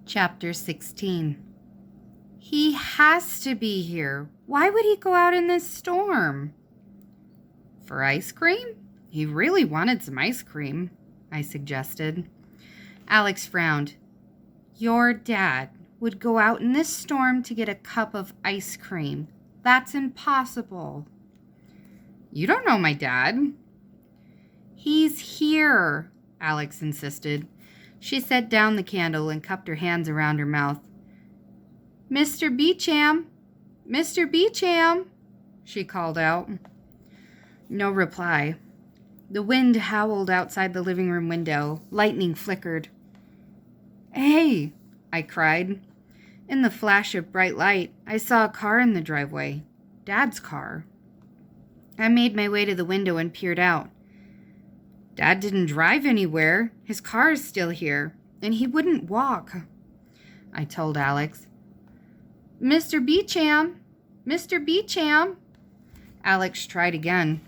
Chapter 16. He has to be here. Why would he go out in this storm? For ice cream? He really wanted some ice cream, I suggested. Alex frowned. Your dad would go out in this storm to get a cup of ice cream. That's impossible. You don't know my dad. He's here, Alex insisted. She set down the candle and cupped her hands around her mouth. Mr. Beecham! Mr. Beecham! She called out. No reply. The wind howled outside the living room window. Lightning flickered. Hey! I cried. In the flash of bright light, I saw a car in the driveway. Dad's car. I made my way to the window and peered out. Dad didn't drive anywhere. His car is still here, and he wouldn't walk, I told Alex. Mr. Beecham! Mr. Beecham! Alex tried again.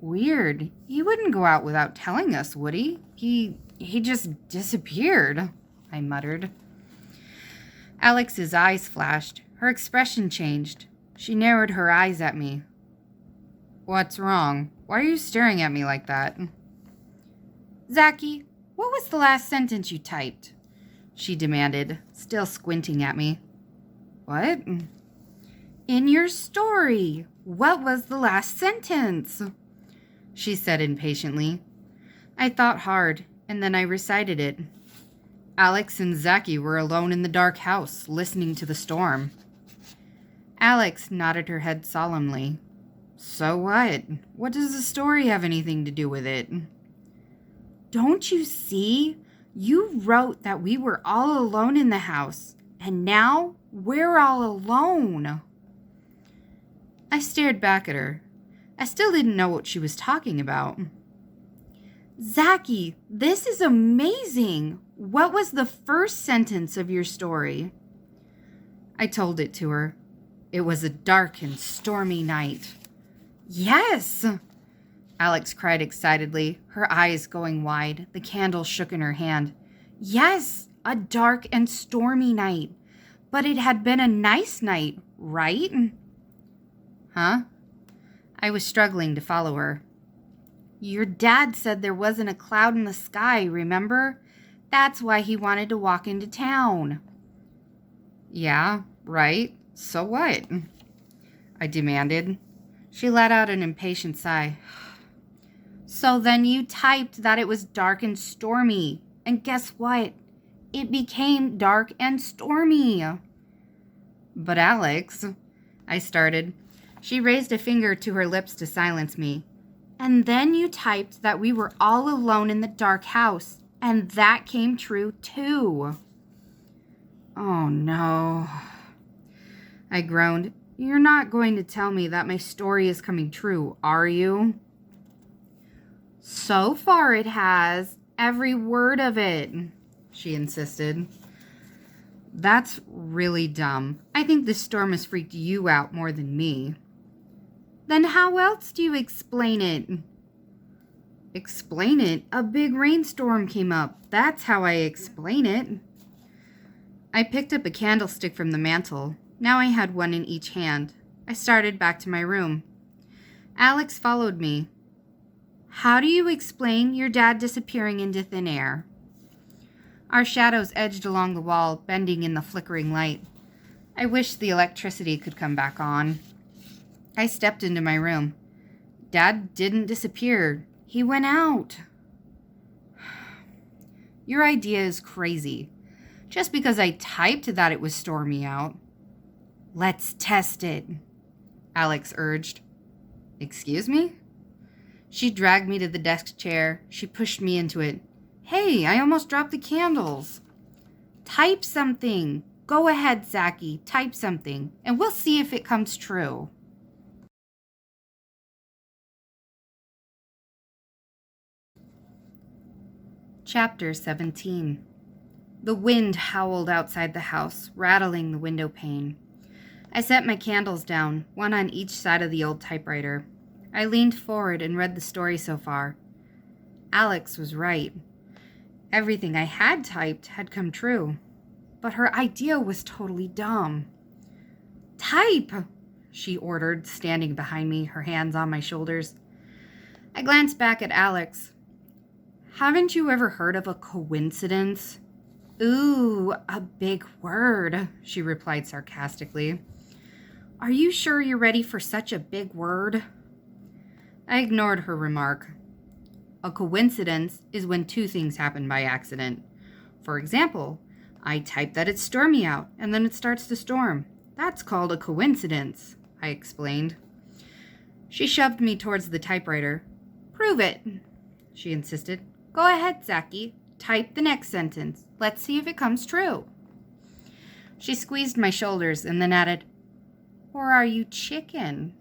Weird. He wouldn't go out without telling us, would he? He just disappeared, I muttered. Alex's eyes flashed. Her expression changed. She narrowed her eyes at me. What's wrong? Why are you staring at me like that? Zachy, what was the last sentence you typed? She demanded, still squinting at me. What? In your story. What was the last sentence? She said impatiently. I thought hard, and then I recited it. Alex and Zachy were alone in the dark house, listening to the storm. Alex nodded her head solemnly. So what? What does the story have anything to do with it? Don't you see? You wrote that we were all alone in the house, and now we're all alone. I stared back at her. I still didn't know what she was talking about. Zachy, this is amazing. What was the first sentence of your story? I told it to her. It was a dark and stormy night. Yes! Alex cried excitedly, her eyes going wide. The candle shook in her hand. Yes, a dark and stormy night. But it had been a nice night, right? Huh? I was struggling to follow her. Your dad said there wasn't a cloud in the sky, remember? That's why he wanted to walk into town. Yeah, right. So what? I demanded. She let out an impatient sigh. So then you typed that it was dark and stormy. And guess what? It became dark and stormy. But Alex, I started. She raised a finger to her lips to silence me. And then you typed that we were all alone in the dark house. And that came true too. Oh no. I groaned. You're not going to tell me that my story is coming true, are you? So far it has. Every word of it, she insisted. That's really dumb. I think this storm has freaked you out more than me. Then how else do you explain it? Explain it? A big rainstorm came up. That's how I explain it. I picked up a candlestick from the mantel. Now I had one in each hand. I started back to my room. Alex followed me. How do you explain your dad disappearing into thin air? Our shadows edged along the wall, bending in the flickering light. I wished the electricity could come back on. I stepped into my room. Dad didn't disappear. He went out. Your idea is crazy. Just because I typed that it was stormy out. Let's test it, Alex urged. Excuse me? She dragged me to the desk chair. She pushed me into it. Hey, I almost dropped the candles. Type something. Go ahead, Zachy. Type something, and we'll see if it comes true. Chapter 17. The wind howled outside the house, rattling the window pane. I set my candles down, one on each side of the old typewriter. I leaned forward and read the story so far. Alex was right. Everything I had typed had come true. but her idea was totally dumb. "Type," she ordered, standing behind me, her hands on my shoulders. I glanced back at Alex. "Haven't you ever heard of a coincidence?" "Ooh, a big word," she replied sarcastically. "Are you sure you're ready for such a big word?" I ignored her remark. A coincidence is when two things happen by accident. For example, I type that it's stormy out, and then it starts to storm. That's called a coincidence, I explained. She shoved me towards the typewriter. "Prove it," she insisted. "Go ahead, Zaki. Type the next sentence. Let's see if it comes true." She squeezed my shoulders and then added, "Or are you chicken?"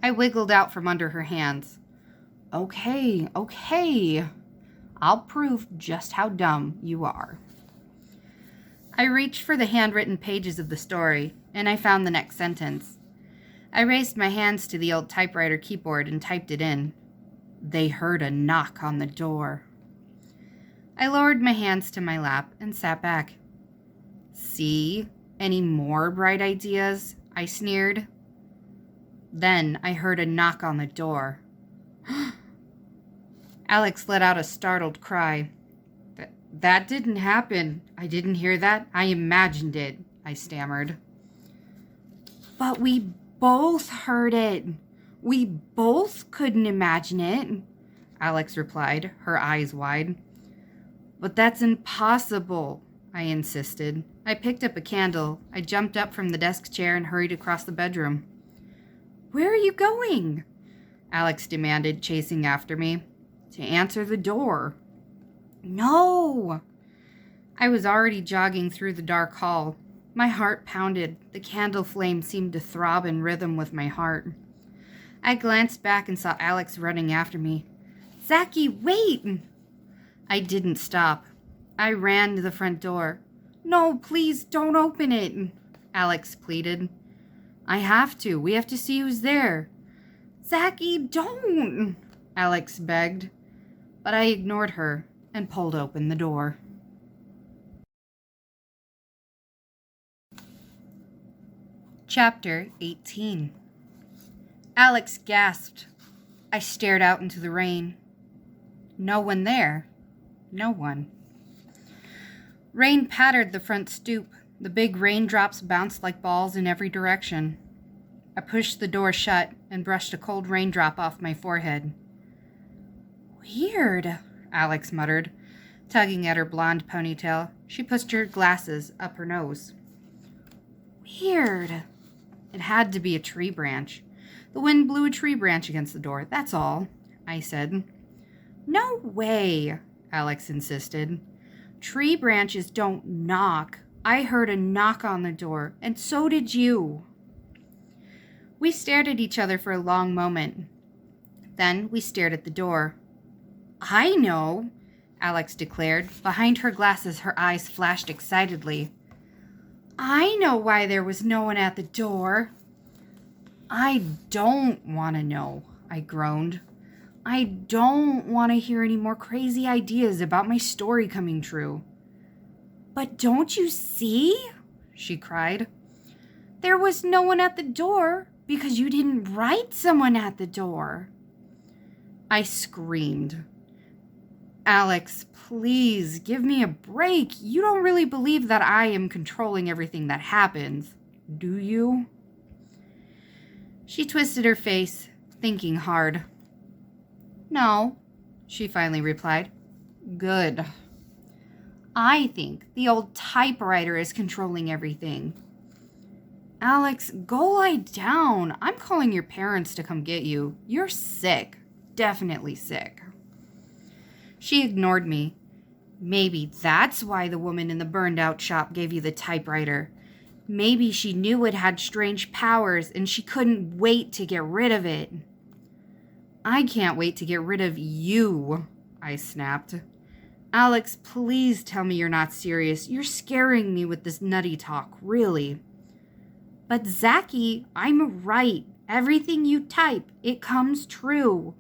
I wiggled out from under her hands. Okay. I'll prove just how dumb you are." I reached for the handwritten pages of the story, and I found the next sentence. I raised my hands to the old typewriter keyboard and typed it in. "They heard a knock on the door." I lowered my hands to my lap and sat back. "See? Any more bright ideas?" I sneered. Then I heard a knock on the door. Alex let out a startled cry. That didn't happen. I didn't hear that. I imagined it," I stammered. "But we both heard it. We both couldn't imagine it," Alex replied, her eyes wide. "But that's impossible," I insisted. I picked up a candle. I jumped up from the desk chair and hurried across the bedroom. "Where are you going?" Alex demanded, chasing after me. "To answer the door." "No!" I was already jogging through the dark hall. My heart pounded. The candle flame seemed to throb in rhythm with my heart. I glanced back and saw Alex running after me. "Zaki, wait!" I didn't stop. I ran to the front door. "No, please don't open it," Alex pleaded. "I have to. We have to see who's there." "Zaki, don't!" Alex begged. But I ignored her and pulled open the door. Chapter 18. Alex gasped. I stared out into the rain. No one there. No one. Rain pattered the front stoop. The big raindrops bounced like balls in every direction. I pushed the door shut and brushed a cold raindrop off my forehead. "Weird," Alex muttered, tugging at her blonde ponytail. She pushed her glasses up her nose. "Weird." It had to be a tree branch. The wind blew a tree branch against the door, that's all, I said. "No way," Alex insisted. "Tree branches don't knock. I heard a knock on the door, and so did you." We stared at each other for a long moment. Then we stared at the door. "I know," Alex declared. Behind her glasses, her eyes flashed excitedly. "I know why there was no one at the door." "I don't want to know," I groaned. "I don't want to hear any more crazy ideas about my story coming true." "But don't you see?" she cried. "There was no one at the door because you didn't write someone at the door." I screamed. "Alex, please give me a break. You don't really believe that I am controlling everything that happens, do you?" She twisted her face, thinking hard. "No," she finally replied. "Good. I think the old typewriter is controlling everything." "Alex, go lie down. I'm calling your parents to come get you. You're sick. Definitely sick." She ignored me. "Maybe that's why the woman in the burned-out shop gave you the typewriter. Maybe she knew it had strange powers and she couldn't wait to get rid of it." "I can't wait to get rid of you," I snapped. "Alex, please tell me you're not serious. You're scaring me with this nutty talk, really." "But Zaki, I'm right. Everything you type, it comes true."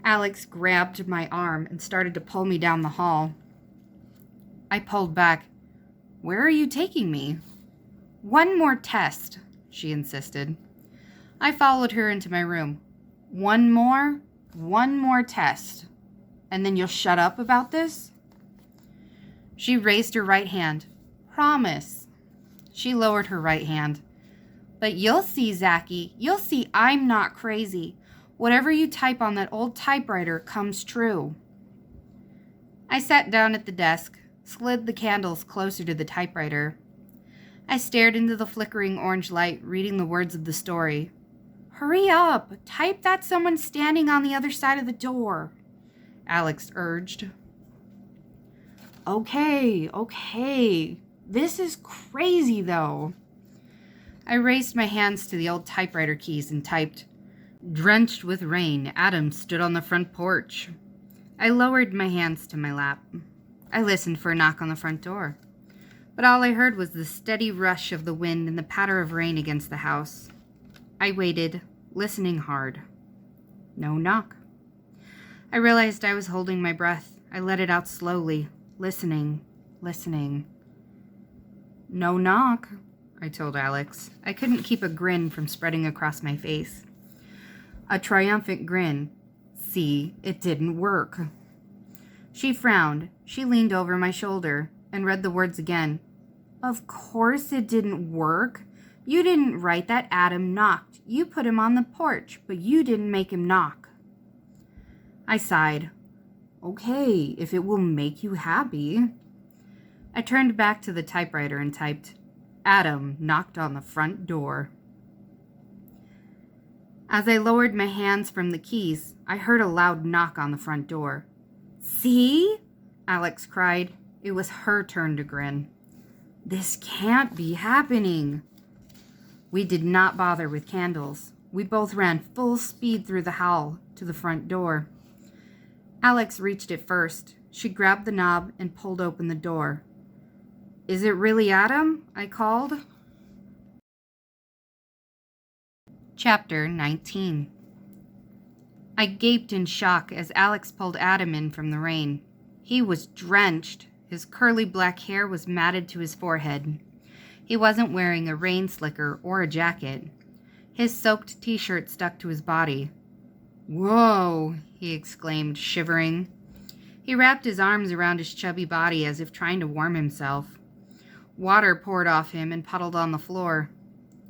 Alex grabbed my arm and started to pull me down the hall. I pulled back. Where are you taking me? One more test, she insisted. I followed her into my room. One more test. And then you'll shut up about this? She raised her right hand. Promise. She lowered her right hand. But you'll see, Zachy. You'll see I'm not crazy. Whatever you type on that old typewriter comes true. I sat down at the desk, slid the candles closer to the typewriter. I stared into the flickering orange light, reading the words of the story. Hurry up! Type that someone's standing on the other side of the door, Alex urged. Okay. This is crazy, though. I raised my hands to the old typewriter keys and typed, Drenched with rain, Adam stood on the front porch. I lowered my hands to my lap. I listened for a knock on the front door. But all I heard was the steady rush of the wind and the patter of rain against the house. I waited, listening hard. No knock. I realized I was holding my breath. I let it out slowly, listening. No knock, I told Alex. I couldn't keep a grin from spreading across my face. A triumphant grin. See, it didn't work. She frowned. She leaned over my shoulder and read the words again. Of course it didn't work. You didn't write that Adam knocked. You put him on the porch, but you didn't make him knock. I sighed. Okay, if it will make you happy. I turned back to the typewriter and typed, Adam knocked on the front door. As I lowered my hands from the keys, I heard a loud knock on the front door. See? Alex cried. It was her turn to grin. This can't be happening. We did not bother with candles. We both ran full speed through the hall to the front door. Alex reached it first. She grabbed the knob and pulled open the door. Is it really Adam? I called. Chapter 19. I gaped in shock as Alex pulled Adam in from the rain. He was drenched. His curly black hair was matted to his forehead. He wasn't wearing a rain slicker or a jacket. His soaked t-shirt stuck to his body. Whoa, he exclaimed, shivering. He wrapped his arms around his chubby body as if trying to warm himself. Water poured off him and puddled on the floor.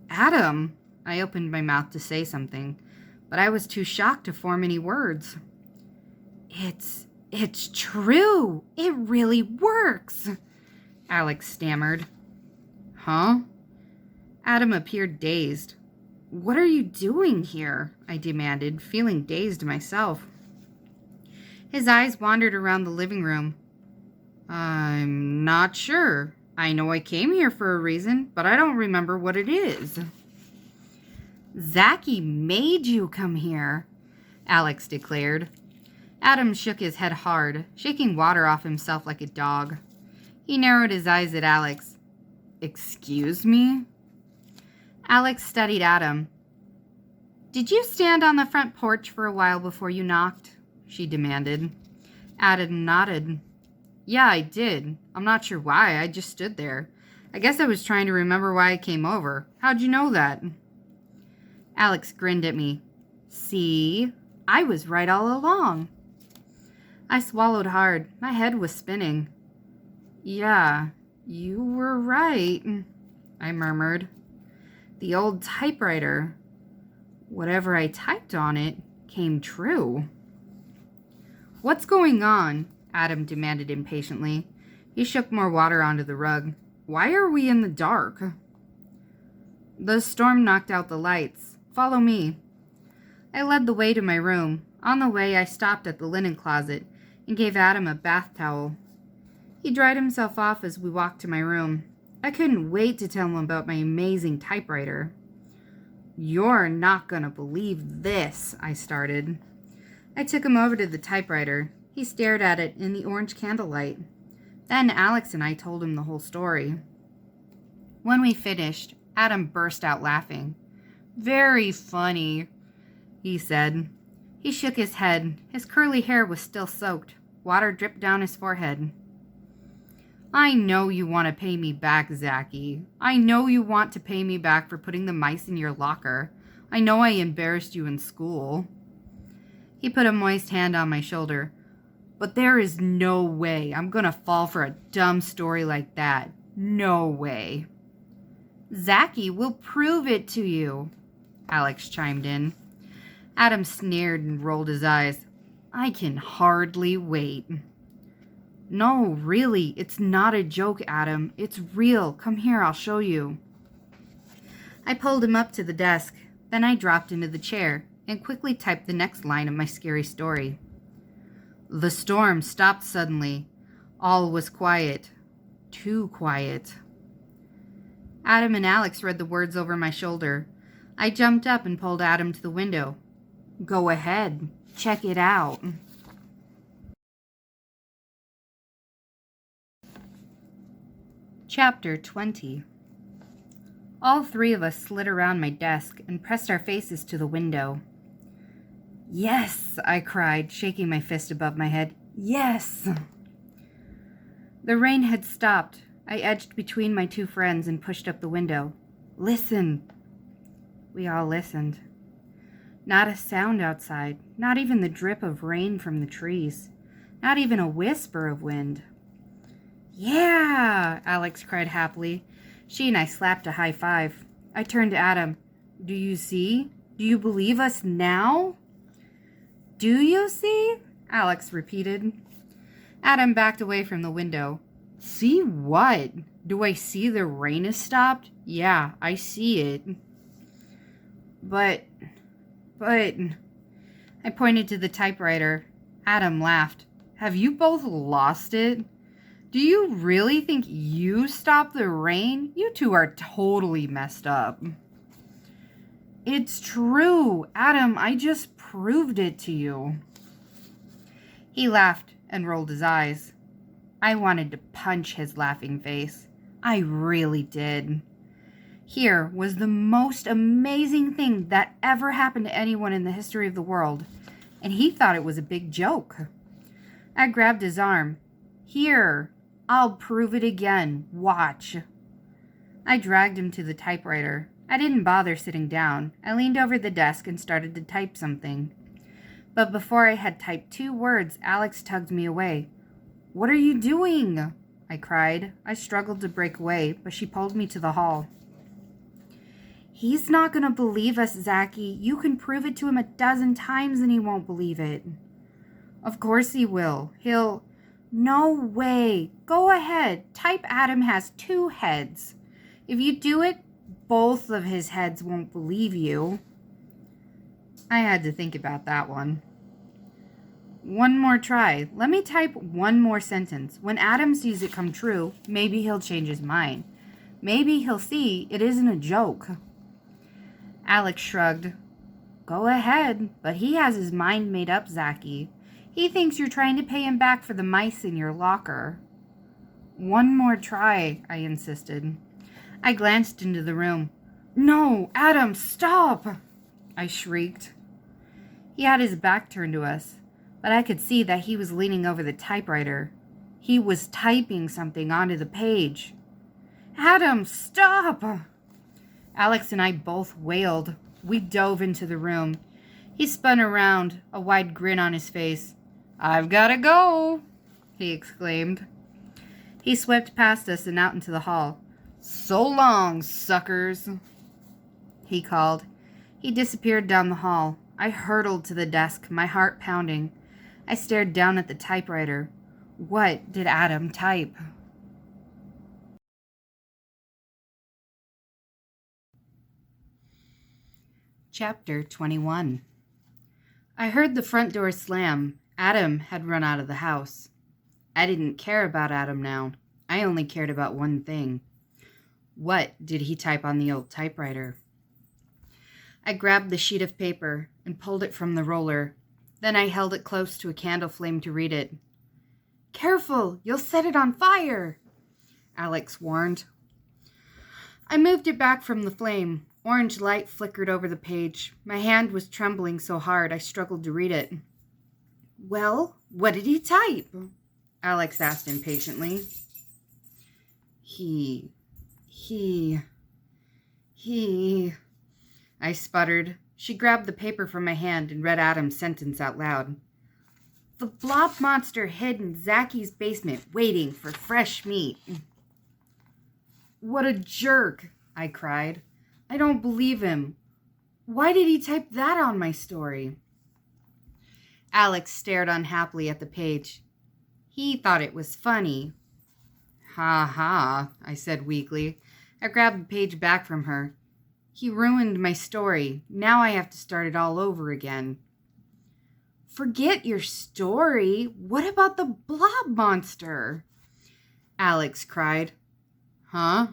Adam! I opened my mouth to say something, but I was too shocked to form any words. It's true! It really works! Alex stammered. Huh? Adam appeared dazed. What are you doing here? I demanded, feeling dazed myself. His eyes wandered around the living room. I'm not sure. I know I came here for a reason, but I don't remember what it is. Zachy made you come here, Alex declared. Adam shook his head hard, shaking water off himself like a dog. He narrowed his eyes at Alex. Excuse me? Alex studied Adam. Did you stand on the front porch for a while before you knocked? She demanded. Adam nodded. Yeah, I did. I'm not sure why. I just stood there. I guess I was trying to remember why I came over. How'd you know that? Alex grinned at me. See? I was right all along. I swallowed hard. My head was spinning. Yeah, you were right, I murmured. The old typewriter. Whatever I typed on it came true. What's going on? Adam demanded impatiently. He shook more water onto the rug. Why are we in the dark? The storm knocked out the lights. Follow me. I led the way to my room. On the way, I stopped at the linen closet and gave Adam a bath towel. He dried himself off as we walked to my room. I couldn't wait to tell him about my amazing typewriter. You're not gonna believe this, I started. I took him over to the typewriter. He stared at it in the orange candlelight. Then Alex and I told him the whole story. When we finished, Adam burst out laughing. Very funny, he said. He shook his head. His curly hair was still soaked. Water dripped down his forehead. I know you want to pay me back, Zachy. I know you want to pay me back for putting the mice in your locker. I know I embarrassed you in school. He put a moist hand on my shoulder. But there is no way I'm gonna fall for a dumb story like that. No way. Zachy will prove it to you, Alex chimed in. Adam sneered and rolled his eyes. I can hardly wait. No, really, it's not a joke, Adam. It's real. Come here, I'll show you. I pulled him up to the desk. Then I dropped into the chair and quickly typed the next line of my scary story. The storm stopped suddenly. All was quiet. Too quiet. Adam and Alex read the words over my shoulder. I jumped up and pulled Adam to the window. Go ahead. Check it out. Chapter 20. All three of us slid around my desk and pressed our faces to the window. Yes, I cried, shaking my fist above my head. Yes! The rain had stopped. I edged between my two friends and pushed up the window. Listen. We all listened. Not a sound outside, not even the drip of rain from the trees, not even a whisper of wind. Yeah, Alex cried happily. She and I slapped a high five. I turned to Adam. Do you see? Do you believe us now? Do you see? Alex repeated. Adam backed away from the window. See what? Do I see the rain has stopped? Yeah, I see it. But, I pointed to the typewriter. Adam laughed. Have you both lost it? Do you really think you stopped the rain? You two are totally messed up. It's true, Adam, I just proved it to you. He laughed and rolled his eyes. I wanted to punch his laughing face. I really did. Here was the most amazing thing that ever happened to anyone in the history of the world, and he thought it was a big joke. I grabbed his arm. Here, I'll prove it again. Watch. I dragged him to the typewriter. I didn't bother sitting down. I leaned over the desk and started to type something. But before I had typed 2 words, Alex tugged me away. What are you doing? I cried. I struggled to break away, but she pulled me to the hall. He's not going to believe us, Zachy. You can prove it to him 12 times and he won't believe it. Of course he will. He'll... No way. Go ahead. Type Adam has 2 heads. If you do it, both of his heads won't believe you. I had to think about that one. One more try. Let me type one more sentence. When Adam sees it come true, maybe he'll change his mind. Maybe he'll see it isn't a joke. Alex shrugged. Go ahead, but he has his mind made up, Zachy. He thinks you're trying to pay him back for the mice in your locker. One more try, I insisted. I glanced into the room. No, Adam, stop! I shrieked. He had his back turned to us, but I could see that he was leaning over the typewriter. He was typing something onto the page. Adam, stop! Alex and I both wailed. We dove into the room. He spun around, a wide grin on his face. I've got to go, he exclaimed. He swept past us and out into the hall. So long, suckers, he called. He disappeared down the hall. I hurtled to the desk, my heart pounding. I stared down at the typewriter. What did Adam type? Chapter 21. I heard the front door slam. Adam had run out of the house. I didn't care about Adam now. I only cared about one thing. What did he type on the old typewriter? I grabbed the sheet of paper and pulled it from the roller. Then I held it close to a candle flame to read it. Careful, you'll set it on fire, Alex warned. I moved it back from the flame. Orange light flickered over the page. My hand was trembling so hard I struggled to read it. Well, what did he type? Alex asked impatiently. He, he, I sputtered. She grabbed the paper from my hand and read Adam's sentence out loud. The blob monster hid in Zacky's basement waiting for fresh meat. What a jerk, I cried. I don't believe him. Why did he type that on my story? Alex stared unhappily at the page. He thought it was funny. Ha ha, I said weakly. I grabbed the page back from her. He ruined my story. Now I have to start it all over again. Forget your story. What about the blob monster? Alex cried. Huh?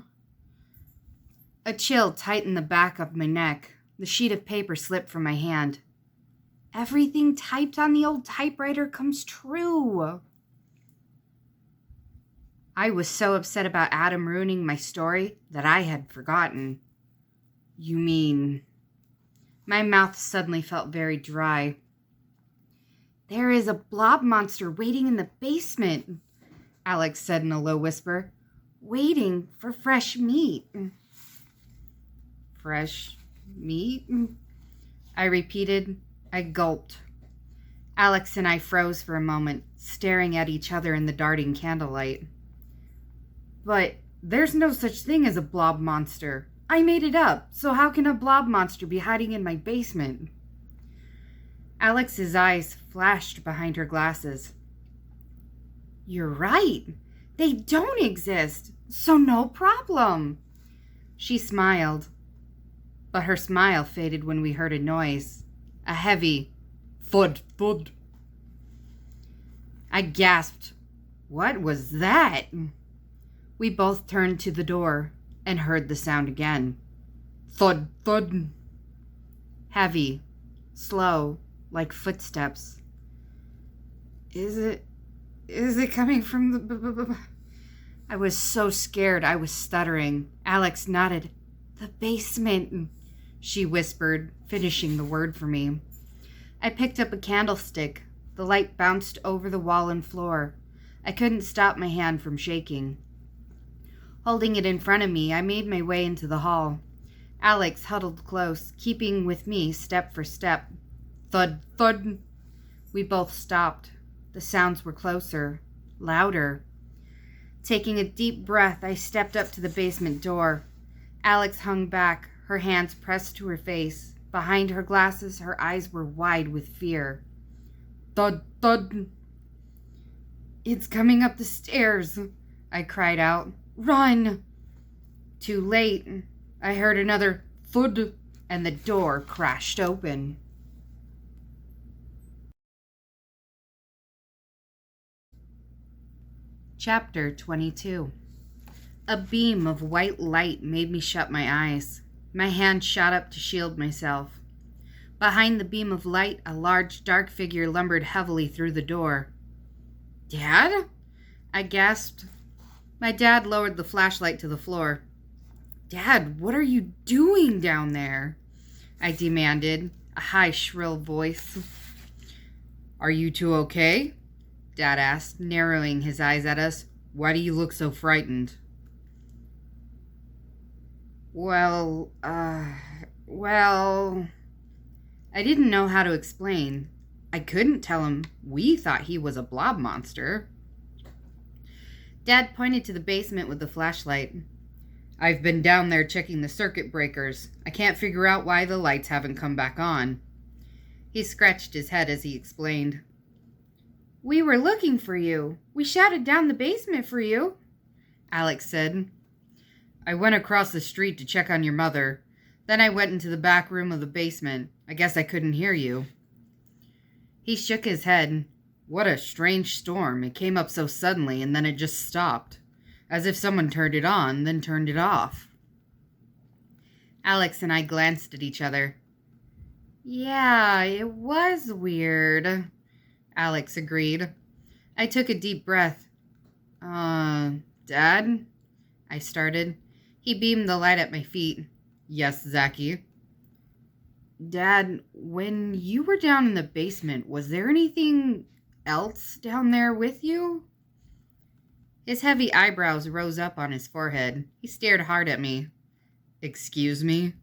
A chill tightened the back of my neck. The sheet of paper slipped from my hand. Everything typed on the old typewriter comes true. I was so upset about Adam ruining my story that I had forgotten. You mean... My mouth suddenly felt very dry. There is a blob monster waiting in the basement, Alex said in a low whisper. Waiting for fresh meat. Fresh meat? I repeated. I gulped. Alex and I froze for a moment, staring at each other in the darting candlelight. But there's no such thing as a blob monster. I made it up, so how can a blob monster be hiding in my basement? Alex's eyes flashed behind her glasses. You're right. They don't exist, so no problem. She smiled, but her smile faded when we heard a noise. A heavy thud, thud. I gasped. What was that? We both turned to the door and heard the sound again. Thud, thud. Heavy, slow, like footsteps. Is it coming from the... I was so scared I was stuttering. Alex nodded. The basement, she whispered, finishing the word for me. I picked up a candlestick. The light bounced over the wall and floor. I couldn't stop my hand from shaking. Holding it in front of me, I made my way into the hall. Alex huddled close, keeping with me step for step. Thud, thud. We both stopped. The sounds were closer, louder. Taking a deep breath, I stepped up to the basement door. Alex hung back, her hands pressed to her face. Behind her glasses, her eyes were wide with fear. Thud, thud. It's coming up the stairs, I cried out. Run! Too late. I heard another thud, and the door crashed open. Chapter 22. A beam of white light made me shut my eyes. My hand shot up to shield myself. Behind the beam of light, a large, dark figure lumbered heavily through the door. Dad? I gasped. My dad lowered the flashlight to the floor. Dad, what are you doing down there? I demanded, a high, shrill voice. Are you two okay? Dad asked, narrowing his eyes at us. Why do you look so frightened? Well, I didn't know how to explain. I couldn't tell him we thought he was a blob monster. Dad pointed to the basement with the flashlight. I've been down there checking the circuit breakers. I can't figure out why the lights haven't come back on. He scratched his head as he explained. We were looking for you. We shouted down the basement for you, Alex said. I went across the street to check on your mother. Then I went into the back room of the basement. I guess I couldn't hear you. He shook his head. What a strange storm. It came up so suddenly and then it just stopped. As if someone turned it on, then turned it off. Alex and I glanced at each other. Yeah, it was weird, Alex agreed. I took a deep breath. Dad? I started. He beamed the light at my feet. Yes, Zachy. Dad, when you were down in the basement, was there anything else down there with you? His heavy eyebrows rose up on his forehead. He stared hard at me. Excuse me?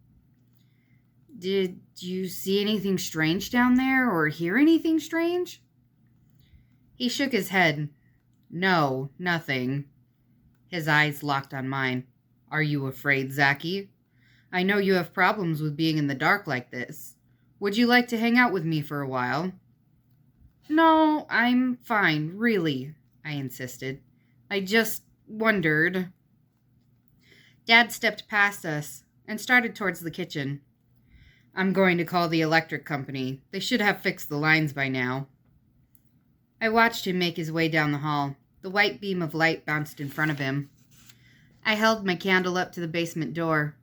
Did you see anything strange down there or hear anything strange? He shook his head. No, nothing. His eyes locked on mine. Are you afraid, Zachy? I know you have problems with being in the dark like this. Would you like to hang out with me for a while? No, I'm fine, really, I insisted. I just wondered. Dad stepped past us and started towards the kitchen. I'm going to call the electric company. They should have fixed the lines by now. I watched him make his way down the hall. The white beam of light bounced in front of him. I held my candle up to the basement door.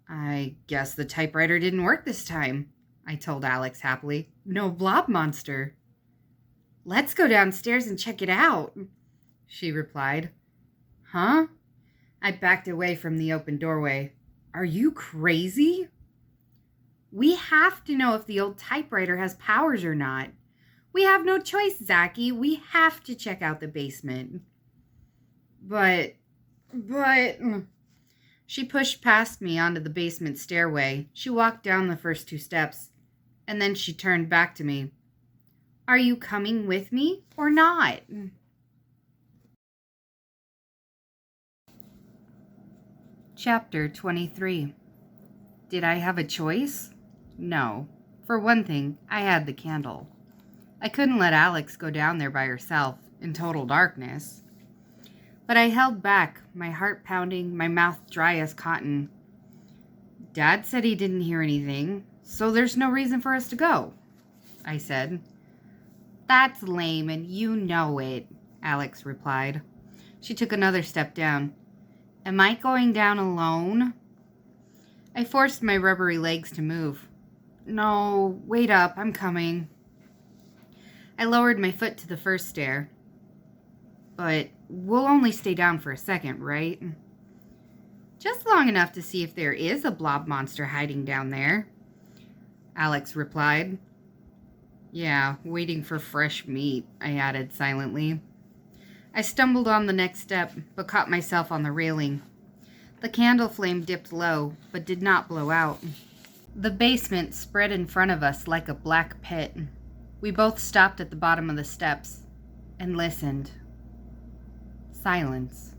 I guess the typewriter didn't work this time, I told Alex happily. No blob monster. Let's go downstairs and check it out, she replied. Huh? I backed away from the open doorway. Are you crazy? We have to know if the old typewriter has powers or not. We have no choice, Zachy. We have to check out the basement. But... She pushed past me onto the basement stairway. She walked down the first 2 steps, and then she turned back to me. Are you coming with me or not? Chapter 23. Did I have a choice? No. For one thing, I had the candle. I couldn't let Alex go down there by herself, in total darkness. But I held back, my heart pounding, my mouth dry as cotton. Dad said he didn't hear anything, so there's no reason for us to go, I said. That's lame, and you know it, Alex replied. She took another step down. Am I going down alone? I forced my rubbery legs to move. No, wait up, I'm coming. I lowered my foot to the first stair. But we'll only stay down for a second, right? Just long enough to see if there is a blob monster hiding down there, Alex replied. Yeah, waiting for fresh meat, I added silently. I stumbled on the next step, but caught myself on the railing. The candle flame dipped low, but did not blow out. The basement spread in front of us like a black pit. We both stopped at the bottom of the steps and listened. Silence.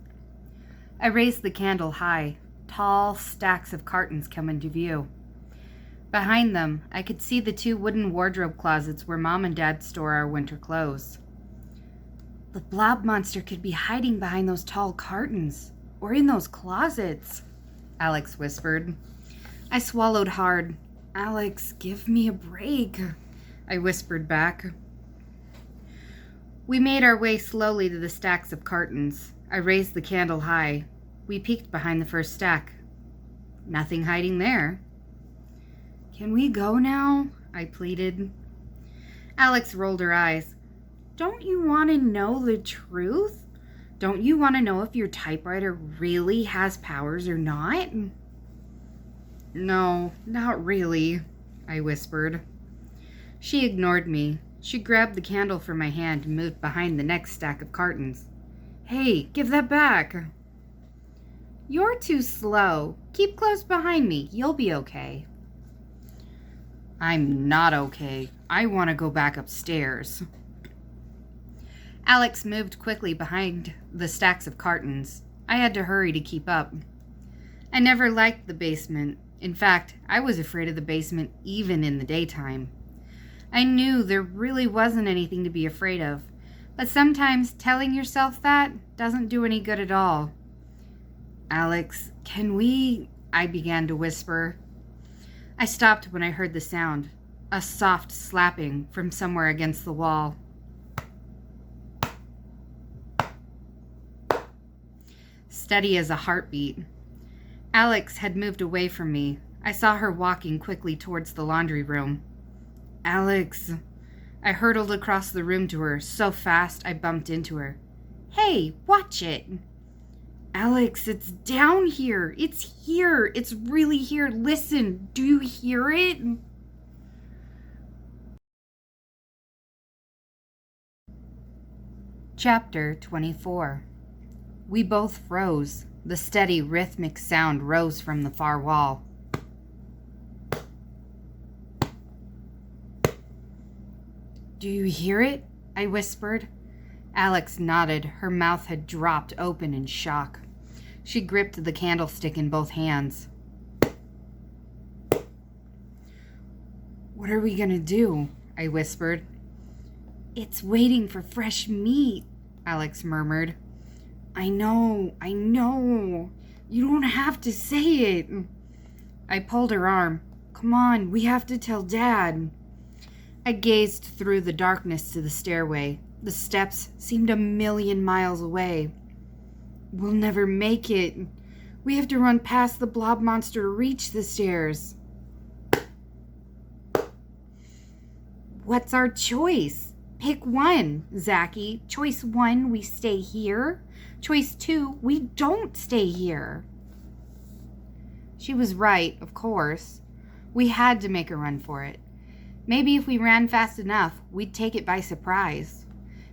I raised the candle high. Tall stacks of cartons come into view. Behind them, I could see the 2 wooden wardrobe closets where Mom and Dad store our winter clothes. The blob monster could be hiding behind those tall cartons, or in those closets, Alex whispered. I swallowed hard. Alex, give me a break, I whispered back. We made our way slowly to the stacks of cartons. I raised the candle high. We peeked behind the first stack. Nothing hiding there. Can we go now? I pleaded. Alex rolled her eyes. Don't you want to know the truth? Don't you want to know if your typewriter really has powers or not? No, not really, I whispered. She ignored me. She grabbed the candle from my hand and moved behind the next stack of cartons. Hey, give that back. You're too slow. Keep close behind me. You'll be okay. I'm not okay. I want to go back upstairs. Alex moved quickly behind the stacks of cartons. I had to hurry to keep up. I never liked the basement. In fact, I was afraid of the basement even in the daytime. I knew there really wasn't anything to be afraid of, but sometimes telling yourself that doesn't do any good at all. Alex, can we... I began to whisper. I stopped when I heard the sound, a soft slapping from somewhere against the wall. Steady as a heartbeat. Alex had moved away from me. I saw her walking quickly towards the laundry room. Alex. I hurtled across the room to her, so fast I bumped into her. Hey, watch it. Alex, it's down here. It's here. It's really here. Listen, do you hear it? Chapter 24. We both froze. The steady, rhythmic sound rose from the far wall. "Do you hear it?" I whispered. Alex nodded. Her mouth had dropped open in shock. She gripped the candlestick in both hands. "What are we gonna do?" I whispered. "It's waiting for fresh meat," Alex murmured. I know. You don't have to say it." I pulled her arm. "Come on, we have to tell Dad." I gazed through the darkness to the stairway. The steps seemed a million miles away. "We'll never make it. We have to run past the blob monster to reach the stairs." "What's our choice? Pick one, Zachy. Choice 1, we stay here. Choice 2, we don't stay here." She was right, of course. We had to make a run for it. Maybe if we ran fast enough, we'd take it by surprise.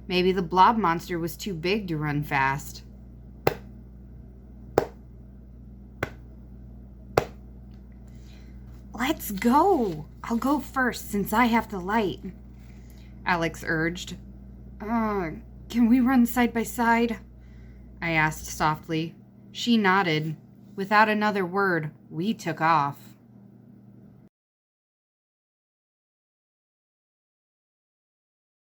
Maybe the blob monster was too big to run fast. "Let's go. I'll go first since I have the light," Alex urged. Can we run side by side?" I asked softly. She nodded. Without another word, we took off.